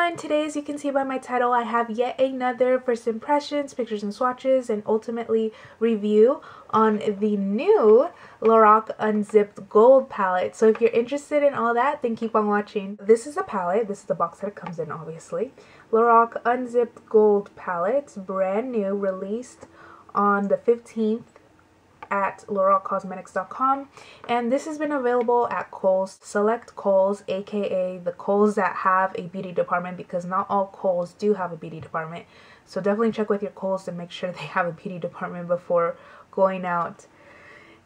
everyone! Today, as you can see by my title, I have yet another first impressions, pictures and swatches, and ultimately review on the new LORAC Unzipped Gold palette. So if you're interested in all that, then keep on watching. This is the palette. This is the box that it comes in, obviously. LORAC Unzipped Gold palette, brand new, released on the 15th at LORACCosmetics.com, and this has been available at Kohl's, select Kohl's, aka the Kohl's that have a beauty department, because not all Kohl's do have a beauty department. So definitely check with your Kohl's to make sure they have a beauty department before going out.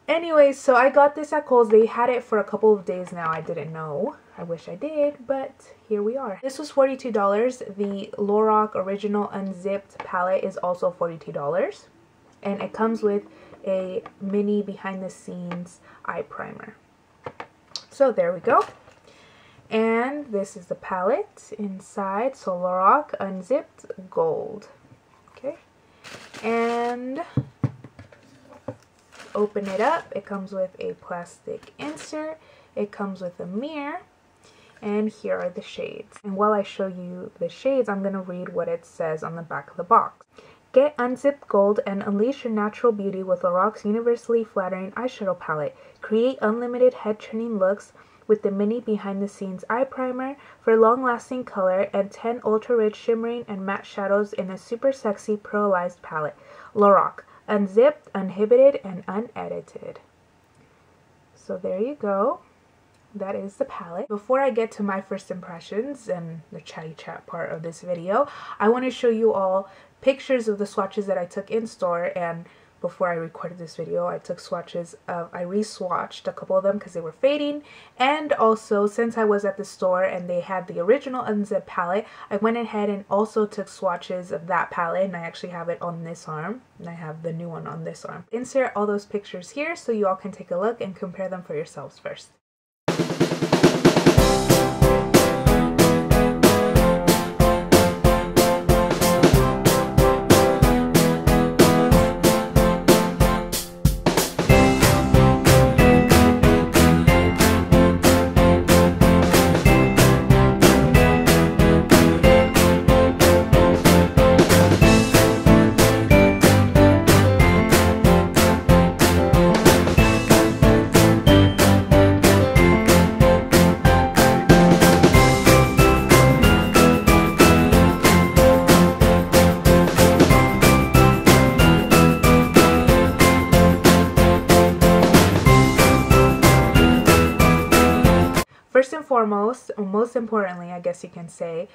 Anyways, so I got this at Kohl's. They had it for a couple of days now. I didn't know. I wish I did, but here we are. This was $42. The LORAC Original Unzipped palette is also $42. And it comes with a mini behind the scenes eye primer. So there we go. And this is the palette inside. So LORAC Unzipped Gold. Okay. And open it up. It comes with a plastic insert. It comes with a mirror. And here are the shades. And while I show you the shades, I'm going to read what it says on the back of the box. Get Unzipped Gold and unleash your natural beauty with LORAC's universally flattering eyeshadow palette. Create unlimited head-turning looks with the mini behind-the-scenes eye primer for long-lasting color and 10 ultra-rich shimmering and matte shadows in a super sexy pearlized palette. LORAC, unzipped, uninhibited, and unedited. So there you go. That is the palette. Before I get to my first impressions and the chatty chat part of this video, I want to show you all pictures of the swatches that I took in store. And before I recorded this video, I took swatches of, I re-swatched a couple of them because they were fading. And also, since I was at the store and they had the original Unzipped palette, I went ahead and also took swatches of that palette, and I actually have it on this arm, and I have the new one on this arm. Insert all those pictures here so you all can take a look and compare them for yourselves first. First and foremost, most importantly, I guess you can say,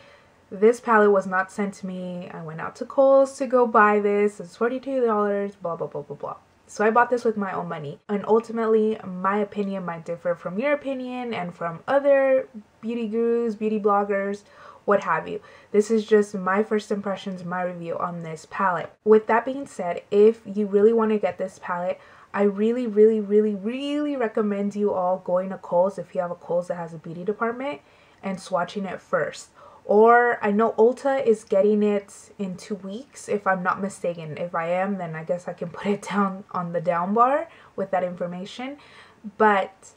this palette was not sent to me. I went out to Kohl's to go buy this. It's $42, blah, blah, blah, blah, blah. So I bought this with my own money. And ultimately, my opinion might differ from your opinion and from other beauty gurus, beauty bloggers, what have you. This is just my first impressions, my review on this palette. With that being said, if you really want to get this palette, I really recommend you all going to Kohl's if you have a Kohl's that has a beauty department and swatching it first. Or I know ULTA is getting it in 2 weeks, if I'm not mistaken. If I am, then I guess I can put it down on the down bar with that information. But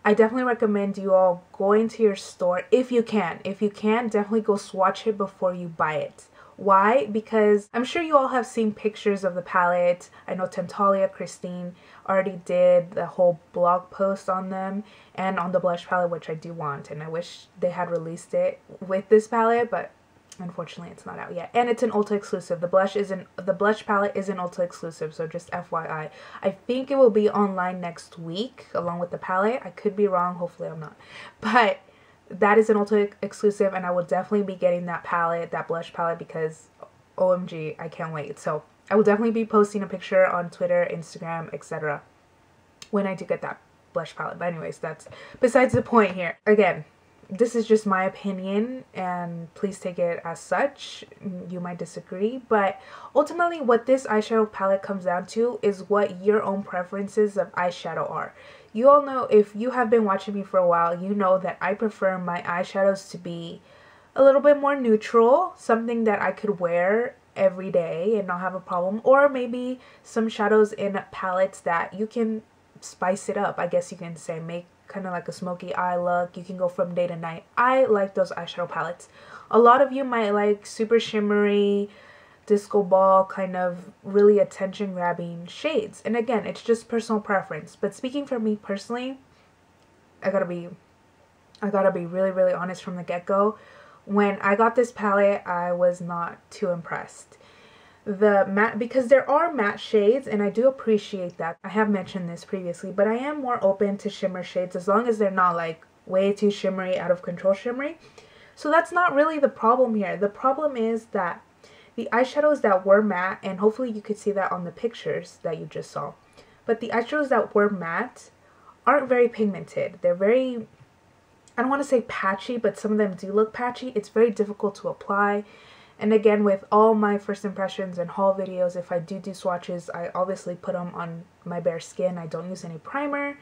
I definitely recommend you all going to your store if you can. If you can, definitely go swatch it before you buy it. Why? Because I'm sure you all have seen pictures of the palette. I know Temptalia, Christine already did the whole blog post on them and on the blush palette, which I do want, and I wish they had released it with this palette, but unfortunately it's not out yet. And it's an Ulta exclusive. The blush palette is an Ulta exclusive, so just FYI. I think it will be online next week along with the palette. I could be wrong, hopefully I'm not. But that is an Ulta exclusive, and I will definitely be getting that palette, that blush palette, because OMG, I can't wait. So I will definitely be posting a picture on Twitter, Instagram, etc. when I do get that blush palette. But anyways, that's besides the point here. Again, this is just my opinion, and please take it as such. You might disagree, but ultimately what this eyeshadow palette comes down to is what your own preferences of eyeshadow are. You all know, if you have been watching me for a while, you know that I prefer my eyeshadows to be a little bit more neutral, something that I could wear every day and not have a problem, or maybe some shadows in palettes that you can spice it up, I guess you can say, make kind of like a smoky eye look. You can go from day to night. I like those eyeshadow palettes. A lot of you might like super shimmery, disco ball, kind of really attention grabbing shades. And again, it's just personal preference. But speaking for me personally, I gotta be really, really honest from the get-go. When I got this palette, I was not too impressed. The matte, because there are matte shades, and I do appreciate that. I have mentioned this previously, but I am more open to shimmer shades as long as they're not like way too shimmery, out of control shimmery. So that's not really the problem here. The problem is that the eyeshadows that were matte, and hopefully you could see that on the pictures that you just saw, but the eyeshadows that were matte aren't very pigmented. They're very, I don't want to say patchy, but some of them do look patchy. It's very difficult to apply. And again, with all my first impressions and haul videos, if I do swatches, I obviously put them on my bare skin. I don't use any primer.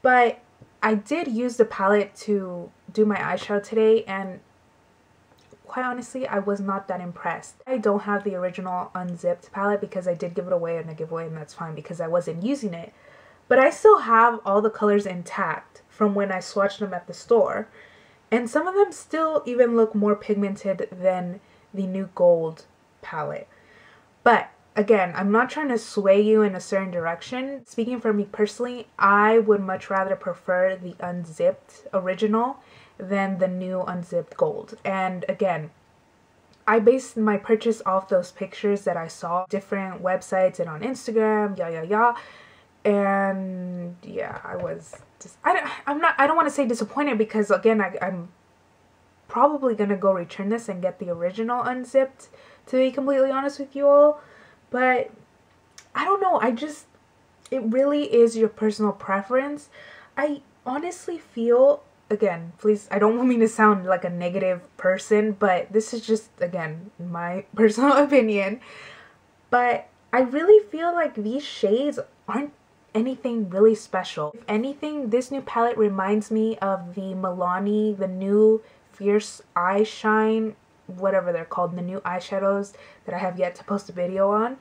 But I did use the palette to do my eyeshadow today, and quite honestly, I was not that impressed. I don't have the original Unzipped palette because I did give it away in a giveaway, and that's fine because I wasn't using it. But I still have all the colors intact from when I swatched them at the store. And some of them still even look more pigmented than the new gold palette. But again, I'm not trying to sway you in a certain direction. Speaking for me personally, I would much rather prefer the Unzipped original than the new Unzipped gold. And again, I based my purchase off those pictures that I saw different websites and on Instagram, and yeah, I was just, I don't want to say disappointed, because again, I'm probably gonna go return this and get the original Unzipped, to be completely honest with you all. But I don't know, it really is your personal preference. I honestly feel, again, please, I don't want me to sound like a negative person, but this is just, again, my personal opinion. But I really feel like these shades aren't anything really special. If anything, this new palette reminds me of the Milani, the new Fierce Eye Shine, whatever they're called, the new eyeshadows that I have yet to post a video on.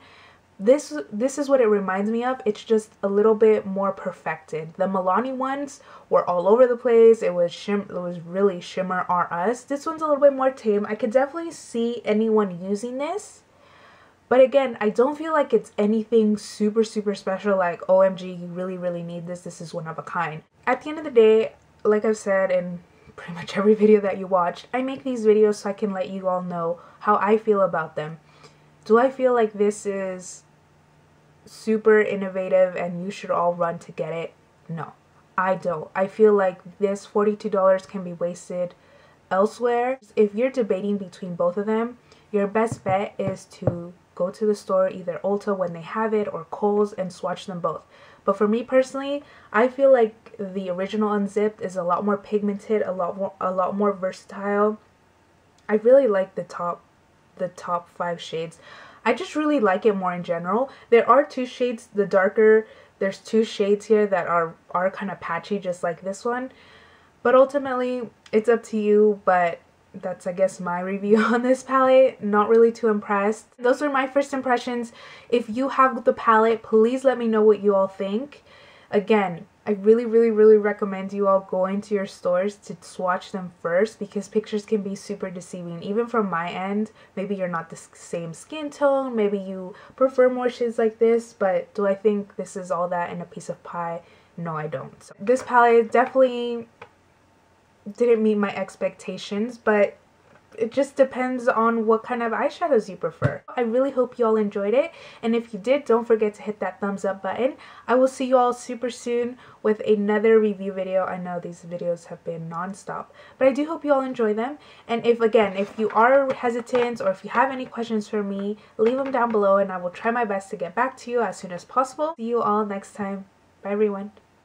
This is what it reminds me of. It's just a little bit more perfected. The Milani ones were all over the place. It was really Shimmer R Us. This one's a little bit more tame. I could definitely see anyone using this. But again, I don't feel like it's anything super, super special, like, OMG, you really, really need this. This is one of a kind. At the end of the day, like I've said in pretty much every video that you watched, I make these videos so I can let you all know how I feel about them. Do I feel like this is super innovative and you should all run to get it? No, I don't. I feel like this $42 can be wasted elsewhere. If you're debating between both of them, your best bet is to go to the store, either Ulta when they have it or Kohl's, and swatch them both. But for me personally, I feel like the original Unzipped is a lot more pigmented, a lot more versatile. I really like the top 5 shades. I just really like it more in general. There are 2 shades, the darker, there's 2 shades here that are kind of patchy, just like this one. But ultimately, it's up to you. But that's, I guess, my review on this palette. Not really too impressed. Those are my first impressions. If you have the palette, please let me know what you all think. Again, I really, really, really recommend you all going to your stores to swatch them first, because pictures can be super deceiving. Even from my end, maybe you're not the same skin tone, maybe you prefer more shades like this, but do I think this is all that in a piece of pie? No, I don't. So this palette definitely didn't meet my expectations, but it just depends on what kind of eyeshadows you prefer. I really hope you all enjoyed it, and if you did, don't forget to hit that thumbs up button. I will see you all super soon with another review video. I know these videos have been non-stop, but I do hope you all enjoy them. And if you are hesitant or if you have any questions for me, leave them down below and I will try my best to get back to you as soon as possible. See you all next time. Bye everyone.